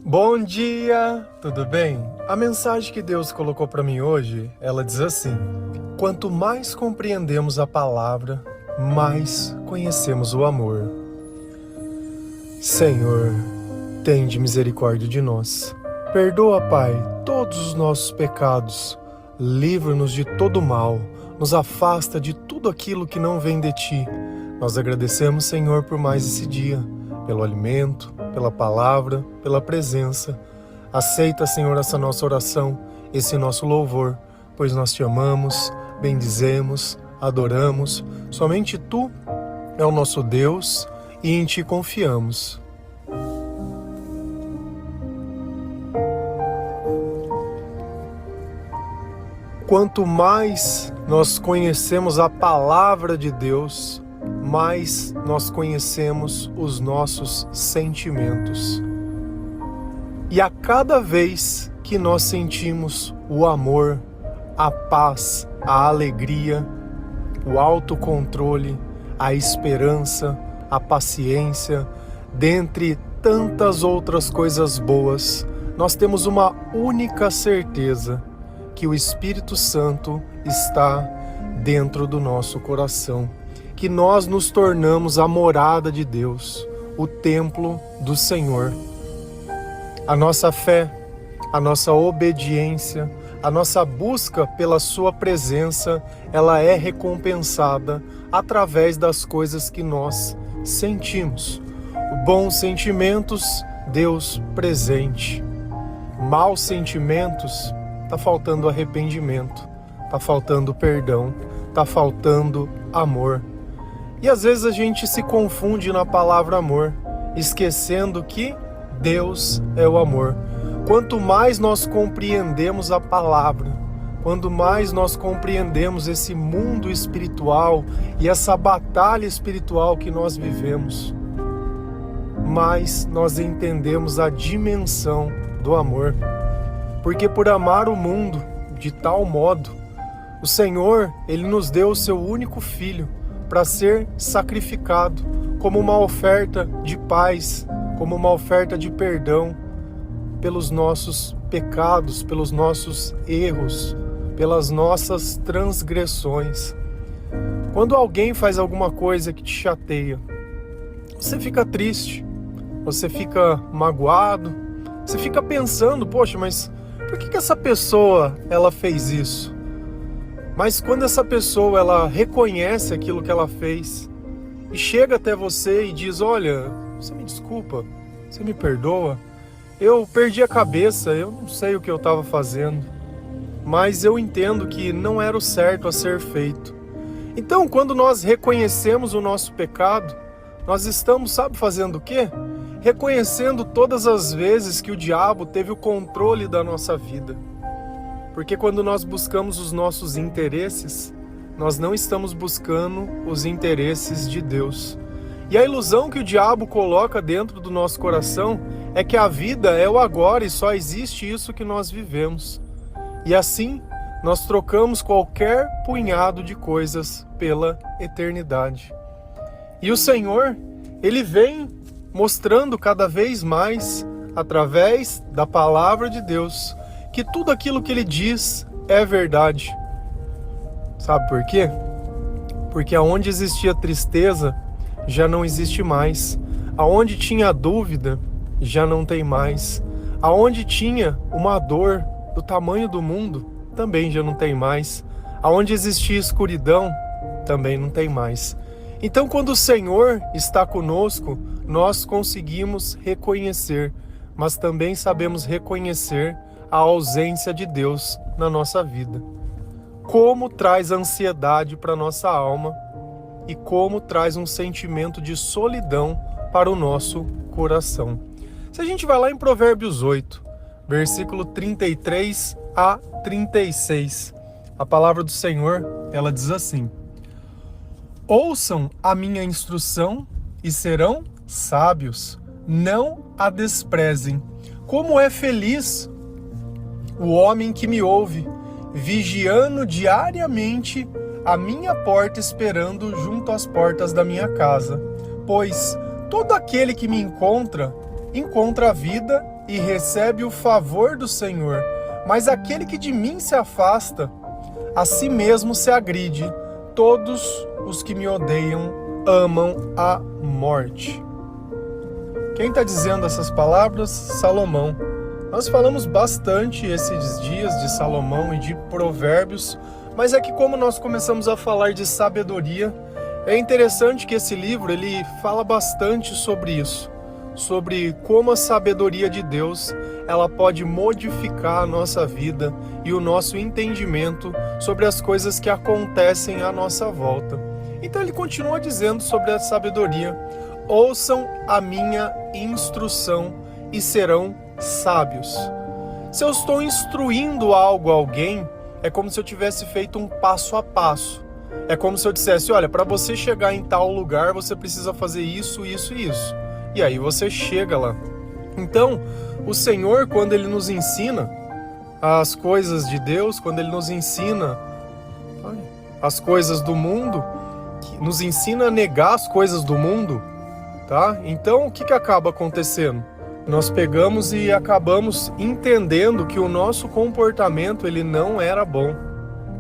Bom dia, tudo bem? A mensagem que Deus colocou para mim hoje, ela diz assim: quanto mais compreendemos a palavra, mais conhecemos o amor. Senhor, tende misericórdia de nós. Perdoa, Pai, todos os nossos pecados. Livra-nos de todo mal. Nos afasta de tudo aquilo que não vem de Ti. Nós agradecemos, Senhor, por mais esse dia, pelo alimento, pela palavra, pela presença. Aceita, Senhor, essa nossa oração, esse nosso louvor, pois nós Te amamos, bendizemos, adoramos. Somente Tu é o nosso Deus e em Ti confiamos. Quanto mais nós conhecemos a palavra de Deus, mais nós conhecemos os nossos sentimentos. E a cada vez que nós sentimos o amor, a paz, a alegria, o autocontrole, a esperança, a paciência, dentre tantas outras coisas boas, nós temos uma única certeza: que o Espírito Santo está dentro do nosso coração, que nós nos tornamos a morada de Deus, o templo do Senhor. A nossa fé, a nossa obediência, a nossa busca pela Sua presença, ela é recompensada através das coisas que nós sentimos. Bons sentimentos, Deus presente. Maus sentimentos, está faltando arrependimento, está faltando perdão, está faltando amor. E às vezes a gente se confunde na palavra amor, esquecendo que Deus é o amor. Quanto mais nós compreendemos a palavra, quanto mais nós compreendemos esse mundo espiritual e essa batalha espiritual que nós vivemos, mais nós entendemos a dimensão do amor. Porque por amar o mundo de tal modo, o Senhor, Ele nos deu o Seu único Filho para ser sacrificado como uma oferta de paz, como uma oferta de perdão pelos nossos pecados, pelos nossos erros, pelas nossas transgressões. Quando alguém faz alguma coisa que te chateia, você fica triste, você fica magoado, você fica pensando, poxa, mas por que essa pessoa ela fez isso? Mas quando essa pessoa ela reconhece aquilo que ela fez e chega até você e diz: olha, você me desculpa, você me perdoa, eu perdi a cabeça, eu não sei o que eu estava fazendo, mas eu entendo que não era o certo a ser feito. Então, quando nós reconhecemos o nosso pecado, nós estamos, sabe, fazendo o quê? Reconhecendo todas as vezes que o diabo teve o controle da nossa vida. Porque quando nós buscamos os nossos interesses, nós não estamos buscando os interesses de Deus. E a ilusão que o diabo coloca dentro do nosso coração é que a vida é o agora e só existe isso que nós vivemos. E assim, nós trocamos qualquer punhado de coisas pela eternidade. E o Senhor, Ele vem mostrando cada vez mais, através da palavra de Deus, que tudo aquilo que Ele diz é verdade. Sabe por quê? Porque aonde existia tristeza, já não existe mais. Aonde tinha dúvida, já não tem mais. Aonde tinha uma dor do tamanho do mundo, também já não tem mais. Aonde existia escuridão, também não tem mais. Então, quando o Senhor está conosco, nós conseguimos reconhecer, mas também sabemos reconhecer a ausência de Deus na nossa vida. Como traz ansiedade para a nossa alma e como traz um sentimento de solidão para o nosso coração. Se a gente vai lá em Provérbios 8, versículo 33 a 36, a palavra do Senhor, ela diz assim: ouçam a minha instrução e serão sábios, não a desprezem. Como é feliz o homem que me ouve, vigiando diariamente a minha porta, esperando junto às portas da minha casa. Pois todo aquele que me encontra, encontra a vida e recebe o favor do Senhor, mas aquele que de mim se afasta, a si mesmo se agride. Todos os que me odeiam amam a morte. Quem está dizendo essas palavras? Salomão. Nós falamos bastante esses dias de Salomão e de Provérbios, mas é que como nós começamos a falar de sabedoria, é interessante que esse livro ele fala bastante sobre isso, sobre como a sabedoria de Deus ela pode modificar a nossa vida e o nosso entendimento sobre as coisas que acontecem à nossa volta. Então ele continua dizendo sobre a sabedoria: ouçam a minha instrução e serão sábios. Se eu estou instruindo algo a alguém, é como se eu tivesse feito um passo a passo. É como se eu dissesse: olha, para você chegar em tal lugar, você precisa fazer isso, isso e isso. E aí você chega lá. Então, o Senhor, quando Ele nos ensina as coisas de Deus, quando Ele nos ensina as coisas do mundo, nos ensina a negar as coisas do mundo, tá? Então, o que acaba acontecendo? Nós pegamos e acabamos entendendo que o nosso comportamento ele não era bom,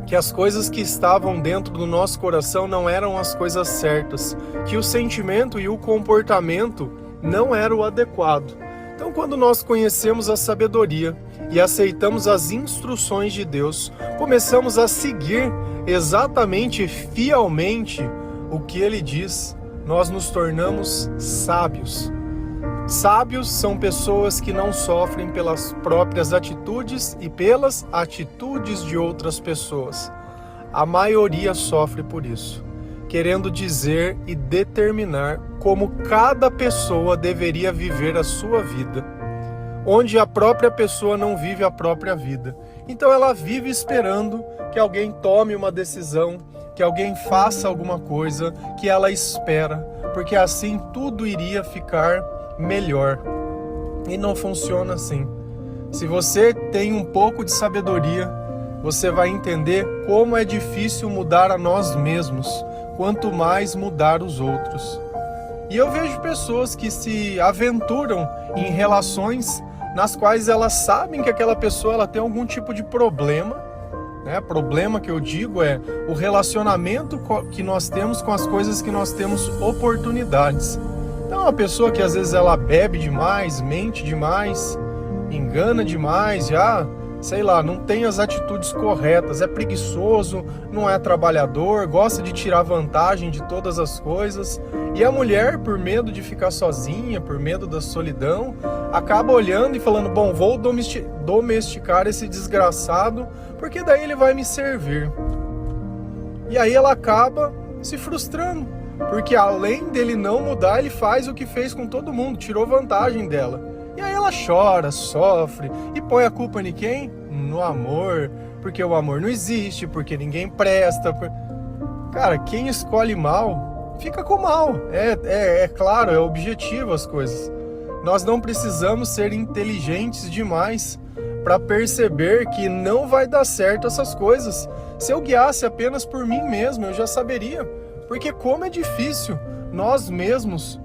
que as coisas que estavam dentro do nosso coração não eram as coisas certas, que o sentimento e o comportamento não era o adequado. Então, quando nós conhecemos a sabedoria e aceitamos as instruções de Deus, começamos a seguir exatamente, fielmente o que Ele diz, nós nos tornamos sábios. Sábios são pessoas que não sofrem pelas próprias atitudes e pelas atitudes de outras pessoas. A maioria sofre por isso, querendo dizer e determinar como cada pessoa deveria viver a sua vida, onde a própria pessoa não vive a própria vida. Então ela vive esperando que alguém tome uma decisão, que alguém faça alguma coisa que ela espera, porque assim tudo iria ficar melhor. E não funciona assim. Se você tem um pouco de sabedoria, você vai entender como é difícil mudar a nós mesmos, quanto mais mudar os outros. E eu vejo pessoas que se aventuram em relações nas quais elas sabem que aquela pessoa ela tem algum tipo de problema, né? Problema que eu digo é o relacionamento que nós temos com as coisas que nós temos oportunidades. Então, uma pessoa que às vezes ela bebe demais, mente demais, engana demais, já, sei lá, não tem as atitudes corretas, é preguiçoso, não é trabalhador, gosta de tirar vantagem de todas as coisas. E a mulher, por medo de ficar sozinha, por medo da solidão, acaba olhando e falando: bom, vou domesticar esse desgraçado, porque daí ele vai me servir. E aí ela acaba se frustrando, porque além dele não mudar, ele faz o que fez com todo mundo, tirou vantagem dela. E aí ela chora, sofre e põe a culpa em quem? No amor, porque o amor não existe, porque ninguém presta. Cara, quem escolhe mal, fica com mal. É claro, é objetivo as coisas. Nós não precisamos ser inteligentes demais para perceber que não vai dar certo essas coisas. Se eu guiasse apenas por mim mesmo, eu já saberia. Porque como é difícil nós mesmos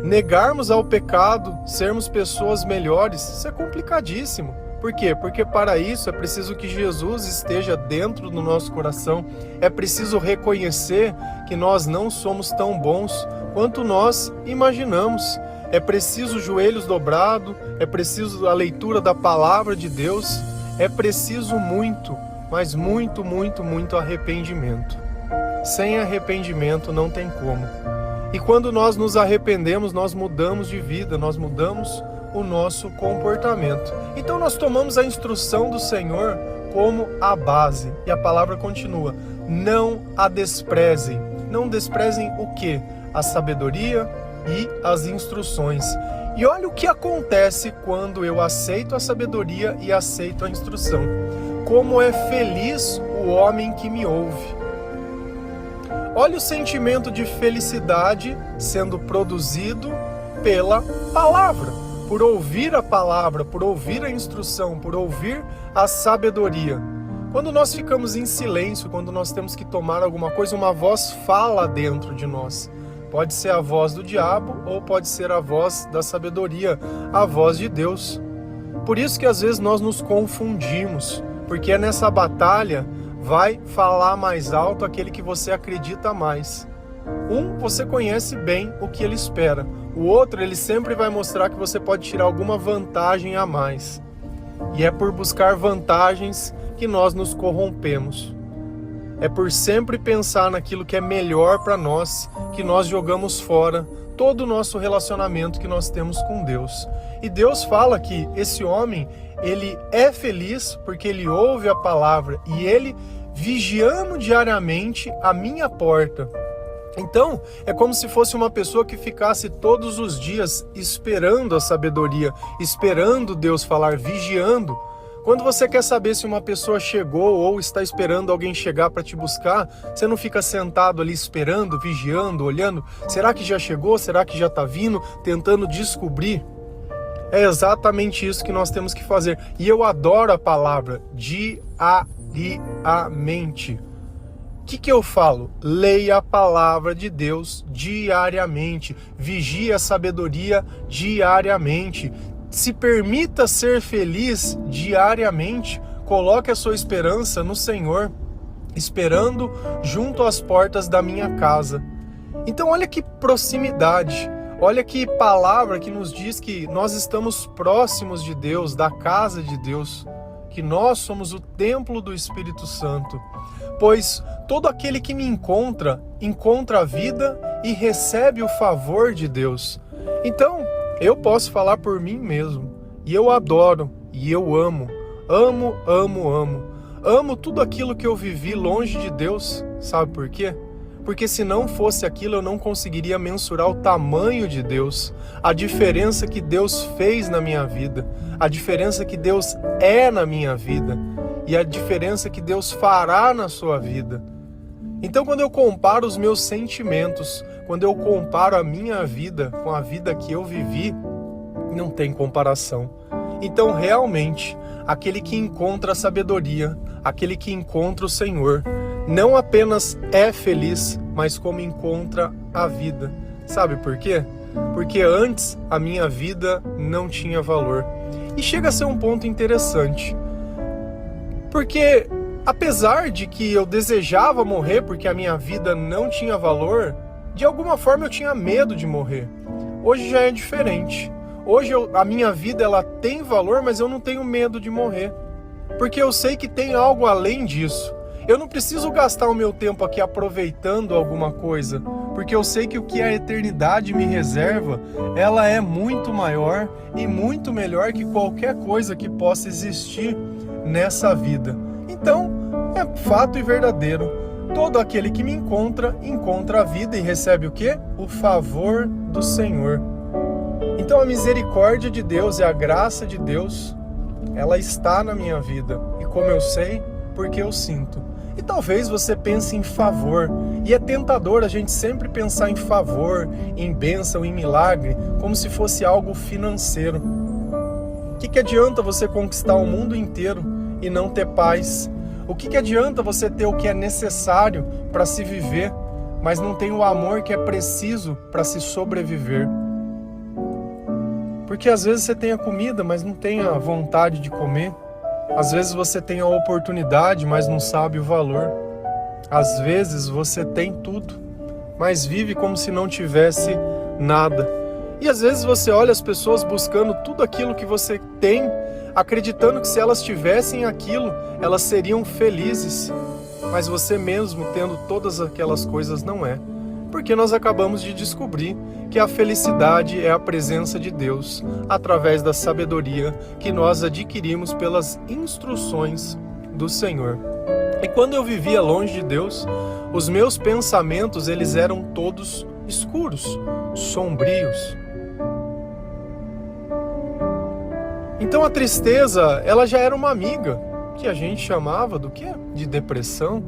negarmos ao pecado, sermos pessoas melhores, isso é complicadíssimo. Por quê? Porque para isso é preciso que Jesus esteja dentro do nosso coração, é preciso reconhecer que nós não somos tão bons quanto nós imaginamos. É preciso joelhos dobrados, é preciso a leitura da palavra de Deus, é preciso muito, mas muito, muito, muito arrependimento. Sem arrependimento não tem como. E quando nós nos arrependemos, nós mudamos de vida, nós mudamos o nosso comportamento. Então nós tomamos a instrução do Senhor como a base. E a palavra continua: não a desprezem. Não desprezem o quê? A sabedoria e as instruções. E olha o que acontece quando eu aceito a sabedoria e aceito a instrução. Como é feliz o homem que me ouve. Olha o sentimento de felicidade sendo produzido pela palavra, por ouvir a palavra, por ouvir a instrução, por ouvir a sabedoria. Quando nós ficamos em silêncio, quando nós temos que tomar alguma coisa, uma voz fala dentro de nós. Pode ser a voz do diabo ou pode ser a voz da sabedoria, a voz de Deus. Por isso que às vezes nós nos confundimos, porque nessa batalha vai falar mais alto aquele que você acredita mais. Você conhece bem o que ele espera. O outro, ele sempre vai mostrar que você pode tirar alguma vantagem a mais. E é por buscar vantagens que nós nos corrompemos. É por sempre pensar naquilo que é melhor para nós, que nós jogamos fora todo o nosso relacionamento que nós temos com Deus. E Deus fala que esse homem, ele é feliz porque ele ouve a palavra e ele vigiando diariamente a minha porta. Então, é como se fosse uma pessoa que ficasse todos os dias esperando a sabedoria, esperando Deus falar, vigiando. Quando você quer saber se uma pessoa chegou ou está esperando alguém chegar para te buscar, você não fica sentado ali esperando, vigiando, olhando. Será que já chegou? Será que já está vindo? Tentando descobrir. É exatamente isso que nós temos que fazer. E eu adoro a palavra diariamente. O que eu falo? Leia a palavra de Deus diariamente. Vigie a sabedoria diariamente. Se permita ser feliz diariamente. Coloque a sua esperança no Senhor, esperando junto às portas da minha casa. Então olha que proximidade, olha que palavra que nos diz que nós estamos próximos de Deus, da casa de Deus, que nós somos o templo do Espírito Santo. Pois todo aquele que me encontra a vida e recebe o favor de Deus. Então, eu posso falar por mim mesmo, e eu adoro, e eu amo tudo aquilo que eu vivi longe de Deus. Sabe por quê? Porque se não fosse aquilo, eu não conseguiria mensurar o tamanho de Deus, a diferença que Deus fez na minha vida, a diferença que Deus é na minha vida, e a diferença que Deus fará na sua vida. Então, quando eu comparo os meus sentimentos, quando eu comparo a minha vida com a vida que eu vivi, não tem comparação. Então, realmente, aquele que encontra a sabedoria, aquele que encontra o Senhor, não apenas é feliz, mas como encontra a vida. Sabe por quê? Porque antes a minha vida não tinha valor. E chega a ser um ponto interessante. Porque apesar de que eu desejava morrer porque a minha vida não tinha valor, de alguma forma eu tinha medo de morrer. Hoje já é diferente. Hoje a minha vida ela tem valor, mas eu não tenho medo de morrer. Porque eu sei que tem algo além disso. Eu não preciso gastar o meu tempo aqui aproveitando alguma coisa, porque eu sei que o que a eternidade me reserva, ela é muito maior e muito melhor que qualquer coisa que possa existir nessa vida. Então, é fato e verdadeiro. Todo aquele que me encontra a vida e recebe o quê? O favor do Senhor. Então a misericórdia de Deus e a graça de Deus, ela está na minha vida. E como eu sei, porque eu sinto. E talvez você pense em favor. E é tentador a gente sempre pensar em favor, em bênção, em milagre, como se fosse algo financeiro. O que adianta você conquistar o mundo inteiro e não ter paz? O que adianta você ter o que é necessário para se viver, mas não tem o amor que é preciso para se sobreviver? Porque às vezes você tem a comida, mas não tem a vontade de comer. Às vezes você tem a oportunidade, mas não sabe o valor. Às vezes você tem tudo, mas vive como se não tivesse nada. E às vezes você olha as pessoas buscando tudo aquilo que você tem, acreditando que se elas tivessem aquilo, elas seriam felizes. Mas você mesmo tendo todas aquelas coisas não é. Porque nós acabamos de descobrir que a felicidade é a presença de Deus através da sabedoria que nós adquirimos pelas instruções do Senhor. E quando eu vivia longe de Deus, os meus pensamentos eles eram todos escuros, sombrios. Então a tristeza ela já era uma amiga que a gente chamava do quê? De depressão.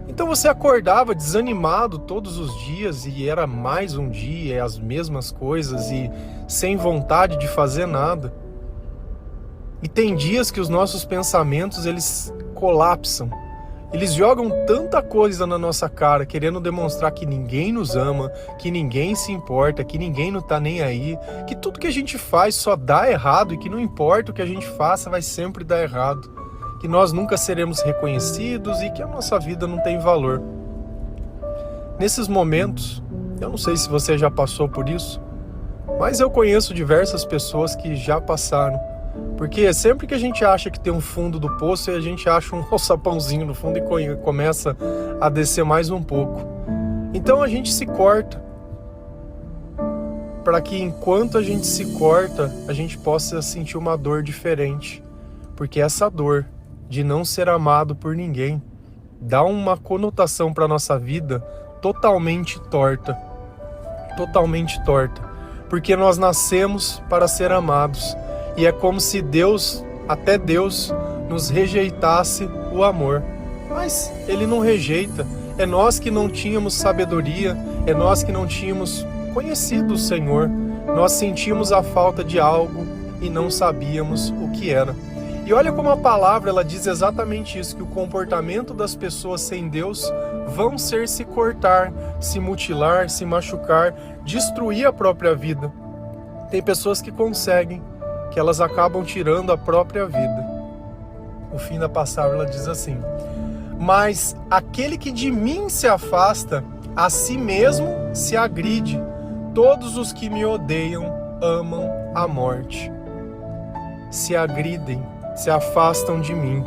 Então você acordava desanimado todos os dias e era mais um dia, as mesmas coisas e sem vontade de fazer nada. E tem dias que os nossos pensamentos eles colapsam Eles jogam tanta coisa na nossa cara, querendo demonstrar que ninguém nos ama, que ninguém se importa, que ninguém não tá nem aí, que tudo que a gente faz só dá errado e que não importa o que a gente faça, vai sempre dar errado, que nós nunca seremos reconhecidos e que a nossa vida não tem valor. Nesses momentos, eu não sei se você já passou por isso, mas eu conheço diversas pessoas que já passaram. Porque sempre que a gente acha que tem um fundo do poço, a gente acha um alçapãozinho no fundo e começa a descer mais um pouco. Então a gente se corta, para que enquanto a gente se corta, a gente possa sentir uma dor diferente. Porque essa dor de não ser amado por ninguém dá uma conotação para a nossa vida totalmente torta. Totalmente torta. Porque nós nascemos para ser amados. E é como se Deus, até Deus, nos rejeitasse o amor. Mas Ele não rejeita. É nós que não tínhamos sabedoria, é nós que não tínhamos conhecido o Senhor. Nós sentimos a falta de algo e não sabíamos o que era. E olha como a palavra ela diz exatamente isso, que o comportamento das pessoas sem Deus vão ser se cortar, se mutilar, se machucar, destruir a própria vida. Tem pessoas que conseguem, que elas acabam tirando a própria vida. O fim da palavra ela diz assim: mas aquele que de mim se afasta, a si mesmo se agride. Todos os que me odeiam amam a morte. Se agridem, se afastam de mim.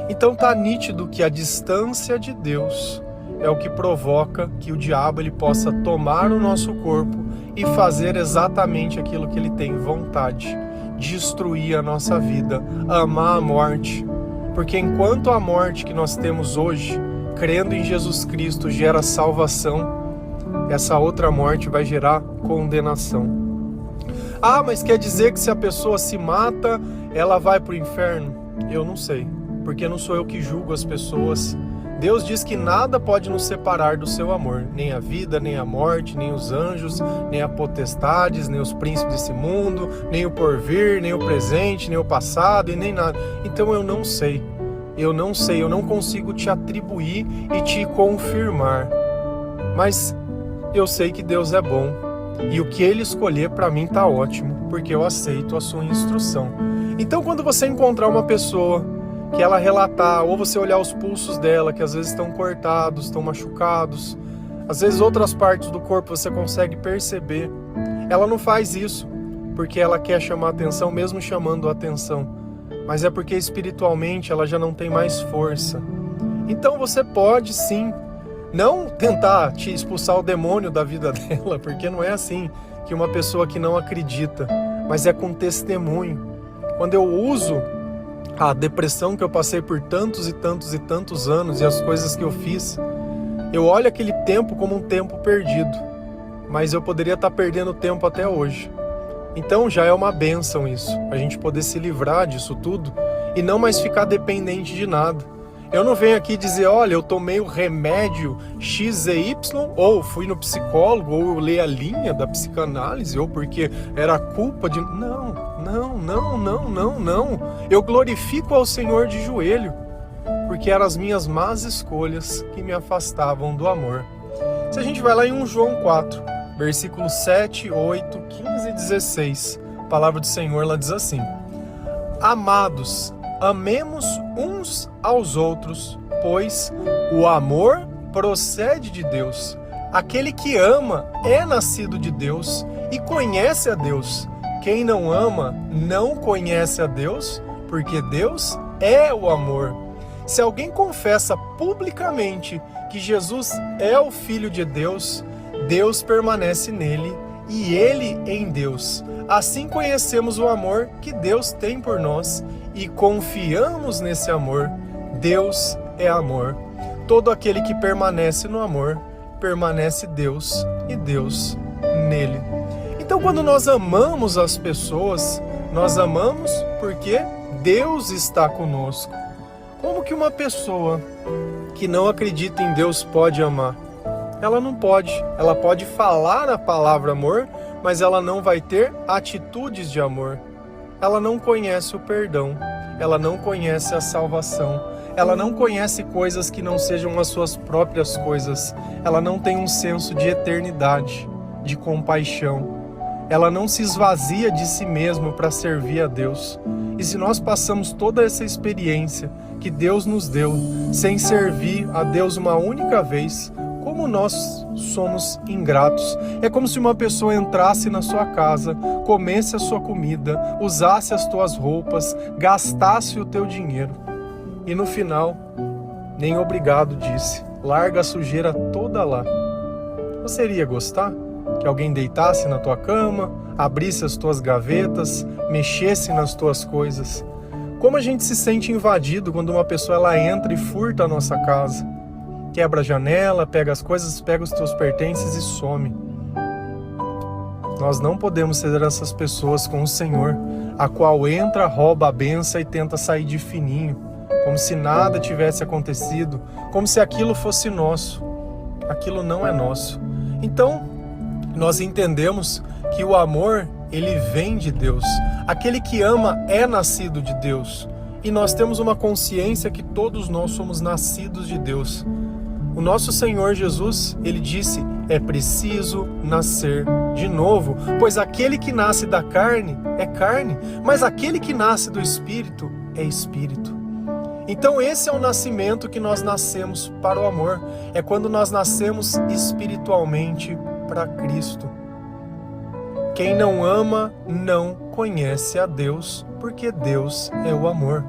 Então tá nítido que a distância de Deus é o que provoca que o diabo ele possa tomar o nosso corpo e fazer exatamente aquilo que ele tem vontade. Destruir a nossa vida, amar a morte. Porque enquanto a morte que nós temos hoje, crendo em Jesus Cristo, gera salvação, essa outra morte vai gerar condenação. Ah, mas quer dizer que se a pessoa se mata, ela vai para o inferno? Eu não sei, porque não sou eu que julgo as pessoas. Deus diz que nada pode nos separar do seu amor, nem a vida, nem a morte, nem os anjos, nem as potestades, nem os príncipes desse mundo, nem o porvir, nem o presente, nem o passado e nem nada. Então eu não sei, eu não consigo te atribuir e te confirmar. Mas eu sei que Deus é bom e o que Ele escolher para mim tá ótimo, porque eu aceito a sua instrução. Então quando você encontrar uma pessoa que ela relatar, ou você olhar os pulsos dela, que às vezes estão cortados, estão machucados, às vezes outras partes do corpo você consegue perceber, ela não faz isso porque ela quer chamar atenção, mesmo chamando atenção, mas é porque espiritualmente ela já não tem mais força. Então você pode sim, não tentar te expulsar o demônio da vida dela, porque não é assim que uma pessoa que não acredita, mas é com testemunho. Quando eu uso a depressão que eu passei por tantos e tantos e tantos anos e as coisas que eu fiz, eu olho aquele tempo como um tempo perdido, mas eu poderia estar perdendo tempo até hoje. Então já é uma bênção isso, a gente poder se livrar disso tudo e não mais ficar dependente de nada. Eu não venho aqui dizer, olha, eu tomei o remédio XY, ou fui no psicólogo, ou eu li a linha da psicanálise, ou porque era culpa de... Não. Eu glorifico ao Senhor de joelho, porque eram as minhas más escolhas que me afastavam do amor. Se a gente vai lá em 1 João 4, versículos 7, 8, 15 e 16, a palavra do Senhor ela diz assim: amados, amemos uns aos outros, pois o amor procede de Deus. Aquele que ama é nascido de Deus e conhece a Deus. Quem não ama não conhece a Deus, porque Deus é o amor. Se alguém confessa publicamente que Jesus é o Filho de Deus, Deus permanece nele e ele em Deus. Assim conhecemos o amor que Deus tem por nós e confiamos nesse amor. Deus é amor. Todo aquele que permanece no amor, permanece Deus e Deus nele. Então, quando nós amamos as pessoas, nós amamos porque Deus está conosco. Como que uma pessoa que não acredita em Deus pode amar? Ela não pode. Ela pode falar a palavra amor, mas ela não vai ter atitudes de amor. Ela não conhece o perdão. Ela não conhece a salvação. ela não conhece coisas que não sejam as suas próprias coisas, ela não tem um senso de eternidade, de compaixão, ela não se esvazia de si mesma para servir a Deus. E se nós passamos toda essa experiência que Deus nos deu, sem servir a Deus uma única vez, como nós somos ingratos. É como se uma pessoa entrasse na sua casa, comesse a sua comida, usasse as tuas roupas, gastasse o teu dinheiro. E no final, nem obrigado disse, larga a sujeira toda lá. Você iria gostar que alguém deitasse na tua cama, abrisse as tuas gavetas, mexesse nas tuas coisas? Como a gente se sente invadido quando uma pessoa ela entra e furta a nossa casa? Quebra a janela, pega as coisas, pega os teus pertences e some. Nós não podemos ser essas pessoas com o Senhor, a qual entra, rouba a bênção e tenta sair de fininho, como se nada tivesse acontecido, como se aquilo fosse nosso. Aquilo não é nosso. Então, nós entendemos que o amor, ele vem de Deus. Aquele que ama é nascido de Deus. E nós temos uma consciência que todos nós somos nascidos de Deus. O nosso Senhor Jesus, ele disse, é preciso nascer de novo, pois aquele que nasce da carne é carne, mas aquele que nasce do Espírito é Espírito. Então esse é o nascimento que nós nascemos para o amor, é quando nós nascemos espiritualmente para Cristo. Quem não ama não conhece a Deus, porque Deus é o amor.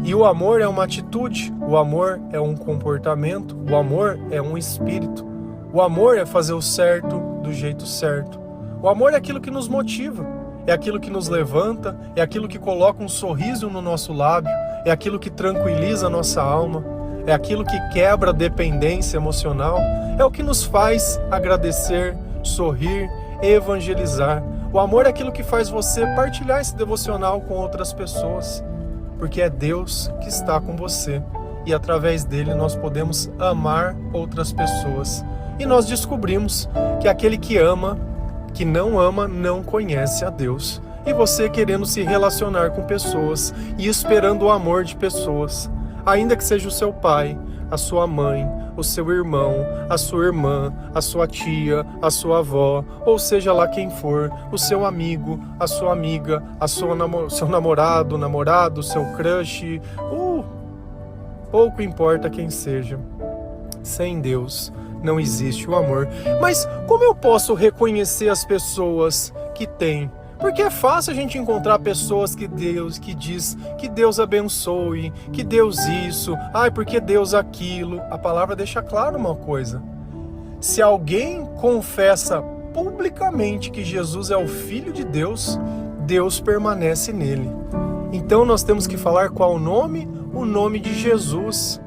E o amor é uma atitude, o amor é um comportamento, o amor é um espírito. O amor é fazer o certo do jeito certo. O amor é aquilo que nos motiva, é aquilo que nos levanta, é aquilo que coloca um sorriso no nosso lábio, é aquilo que tranquiliza a nossa alma, é aquilo que quebra a dependência emocional, é o que nos faz agradecer, sorrir, evangelizar. O amor é aquilo que faz você partilhar esse devocional com outras pessoas, porque é Deus que está com você e através dele nós podemos amar outras pessoas. E nós descobrimos que aquele que ama, que não ama, não conhece a Deus. E você querendo se relacionar com pessoas e esperando o amor de pessoas, ainda que seja o seu pai, a sua mãe, o seu irmão, a sua irmã, a sua tia, a sua avó, ou seja lá quem for, o seu amigo, a sua amiga, seu namorado, seu crush, pouco importa quem seja. Sem Deus não existe o amor. Mas como eu posso reconhecer as pessoas que têm? Porque é fácil a gente encontrar pessoas que diz que Deus abençoe, que Deus isso, porque Deus aquilo. A palavra deixa claro uma coisa. Se alguém confessa publicamente que Jesus é o Filho de Deus, Deus permanece nele. Então nós temos que falar qual o nome? O nome de Jesus.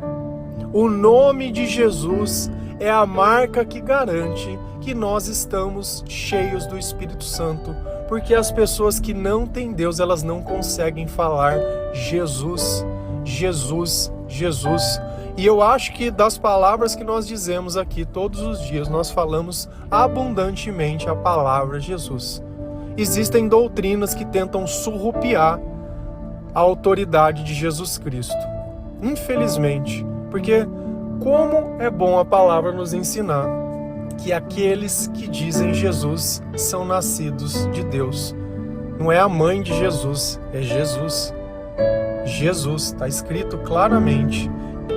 O nome de Jesus é a marca que garante que nós estamos cheios do Espírito Santo. Porque as pessoas que não têm Deus, elas não conseguem falar Jesus, Jesus, Jesus. E eu acho que das palavras que nós dizemos aqui todos os dias, nós falamos abundantemente a palavra Jesus. Existem doutrinas que tentam surrupiar a autoridade de Jesus Cristo. Infelizmente, porque como é bom a palavra nos ensinar que aqueles que dizem Jesus são nascidos de Deus. Não é a mãe de Jesus, é Jesus. Jesus, está escrito claramente.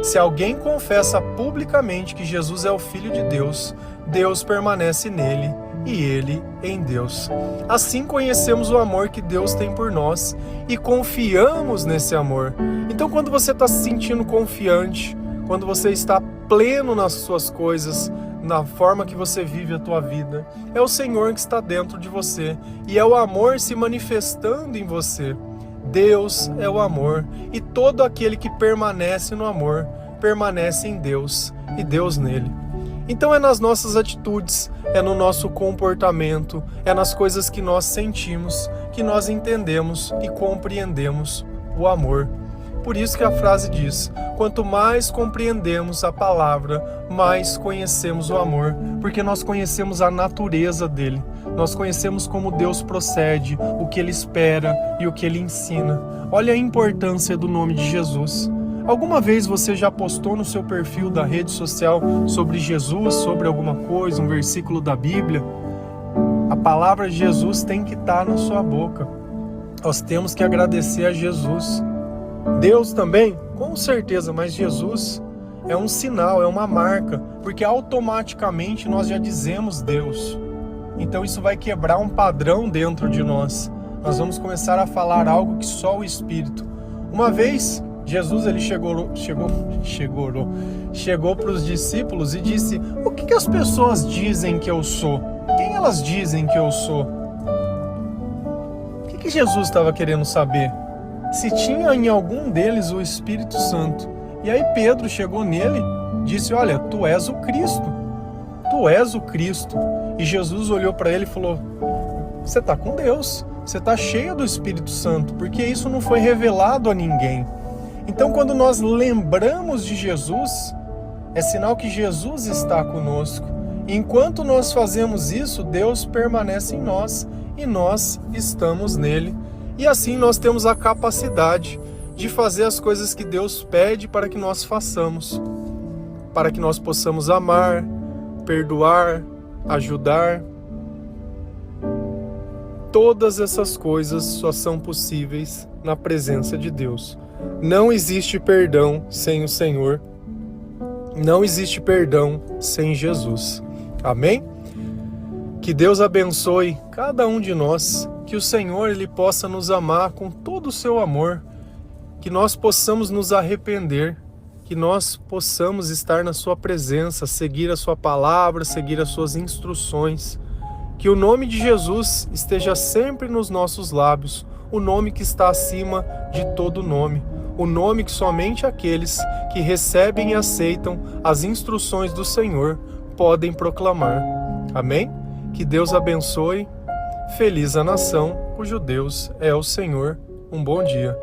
Se alguém confessa publicamente que Jesus é o Filho de Deus, Deus permanece nele e ele em Deus. Assim conhecemos o amor que Deus tem por nós e confiamos nesse amor. Então quando você está se sentindo confiante, quando você está pleno nas suas coisas, na forma que você vive a tua vida, é o Senhor que está dentro de você e é o amor se manifestando em você. Deus é o amor e todo aquele que permanece no amor permanece em Deus e Deus nele. Então é nas nossas atitudes, é no nosso comportamento, é nas coisas que nós sentimos, que nós entendemos e compreendemos o amor. Por isso que a frase diz, quanto mais compreendemos a palavra, mais conhecemos o amor, porque nós conhecemos a natureza dele, nós conhecemos como Deus procede, o que ele espera e o que ele ensina. Olha a importância do nome de Jesus. Alguma vez você já postou no seu perfil da rede social sobre Jesus, sobre alguma coisa, um versículo da Bíblia? A palavra de Jesus tem que estar na sua boca. Nós temos que agradecer a Jesus. Deus também, com certeza, mas Jesus é um sinal, é uma marca, porque automaticamente nós já dizemos Deus. Então isso vai quebrar um padrão dentro de nós. Nós vamos começar a falar algo que só o Espírito. Uma vez, Jesus ele chegou para os discípulos e disse: o que as pessoas dizem que eu sou? Quem elas dizem que eu sou? O que Jesus estava querendo saber? Se tinha em algum deles o Espírito Santo. E aí Pedro chegou nele e disse: olha, tu és o Cristo. Tu és o Cristo. E Jesus olhou para ele e falou: você está com Deus. Você está cheio do Espírito Santo, porque isso não foi revelado a ninguém. Então, quando nós lembramos de Jesus, é sinal que Jesus está conosco. Enquanto nós fazemos isso, Deus permanece em nós e nós estamos nele. E assim nós temos a capacidade de fazer as coisas que Deus pede para que nós façamos, para que nós possamos amar, perdoar, ajudar. Todas essas coisas só são possíveis na presença de Deus. Não existe perdão sem o Senhor. Não existe perdão sem Jesus. Amém? Que Deus abençoe cada um de nós. Que o Senhor ele possa nos amar com todo o seu amor. Que nós possamos nos arrepender. Que nós possamos estar na sua presença, seguir a sua palavra, seguir as suas instruções. Que o nome de Jesus esteja sempre nos nossos lábios, o nome que está acima de todo nome, o nome que somente aqueles que recebem e aceitam as instruções do Senhor podem proclamar. Amém? Que Deus abençoe. Feliz a nação cujo Deus é o Senhor. Um bom dia.